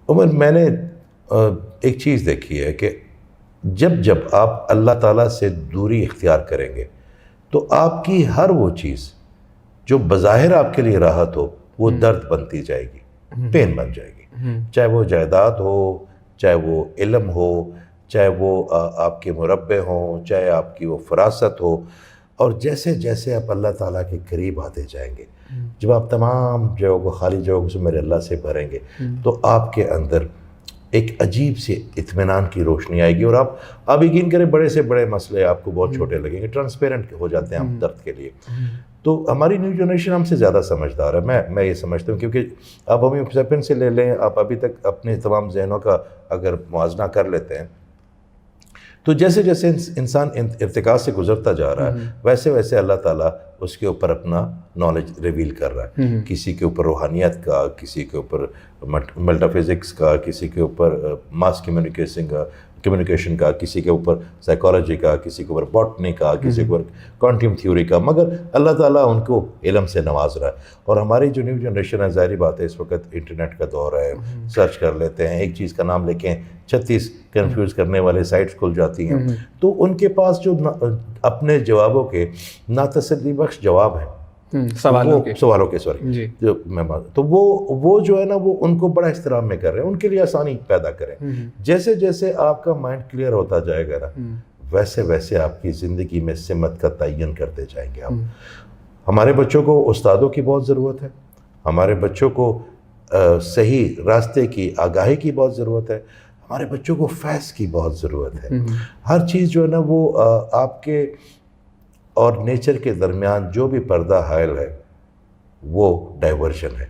عمر میں نے ایک چیز دیکھی ہے کہ جب آپ اللہ تعالیٰ سے دوری اختیار کریں گے تو آپ کی ہر وہ چیز جو بظاہر آپ کے لیے راحت ہو وہ درد بنتی جائے گی، پین بن جائے گی، چاہے وہ جائیداد ہو، چاہے وہ علم ہو، چاہے وہ آپ کے مربع ہوں، چاہے آپ کی وہ فراست ہو. اور جیسے جیسے آپ اللہ تعالیٰ کے قریب آتے جائیں گے، جب آپ تمام جگہوں کو خالی جگہوں سے میرے اللہ سے بھریں گے تو آپ کے اندر ایک عجیب سی اطمینان کی روشنی آئے گی، اور آپ یقین کریں بڑے سے بڑے مسئلے آپ کو بہت چھوٹے لگیں گے، ٹرانسپیرنٹ ہو جاتے ہیں ہم درد کے لیے. تو ہماری نیو جنریشن ہم سے زیادہ سمجھدار ہے، میں یہ سمجھتا ہوں، کیونکہ آپ ہمیں سیپین سے لے لیں، آپ ابھی تک اپنے تمام ذہنوں کا اگر موازنہ کر لیتے ہیں تو جیسے جیسے انسان ارتقاء سے گزرتا جا رہا ہے ویسے ویسے اللہ تعالیٰ اس کے اوپر اپنا نالج ریویل کر رہا ہے، کسی کے اوپر روحانیت کا، کسی کے اوپر میٹا فزکس کا، کسی کے اوپر ماس کمیونیکیشن کا، کسی کے اوپر سائیکالوجی کا، کسی کے اوپر باٹنی کا، کسی کے اوپر کوانٹم تھیوری کا، مگر اللہ تعالیٰ ان کو علم سے نواز رہا ہے. اور ہماری جو نیو جنریشن ہے، ظاہری بات ہے اس وقت انٹرنیٹ کا دور ہے، سرچ کر لیتے ہیں، ایک چیز کا نام لکھیں 36 کنفیوز کرنے والے سائٹس کھل جاتی ہیں، تو ان کے پاس جو اپنے جوابوں کے ناتسلی بخش جواب ہیں سوالوں کے سوری تو وہ جو ہے نا وہ ان کو بڑا احترام میں کر رہے ہیں، ان کے لیے آسانی پیدا کریں. جیسے جیسے آپ کا مائنڈ کلیئر ہوتا جائے گا نا ویسے ویسے آپ کی زندگی میں سمت کا تعین کرتے جائیں گے. ہمارے بچوں کو استادوں کی بہت ضرورت ہے، ہمارے بچوں کو صحیح راستے کی آگاہی کی بہت ضرورت ہے، ہمارے بچوں کو فیض کی بہت ضرورت ہے. ہر چیز جو ہے نا وہ آپ کے اور نیچر کے درمیان جو بھی پردہ حائل ہے وہ ڈائیورژن ہے.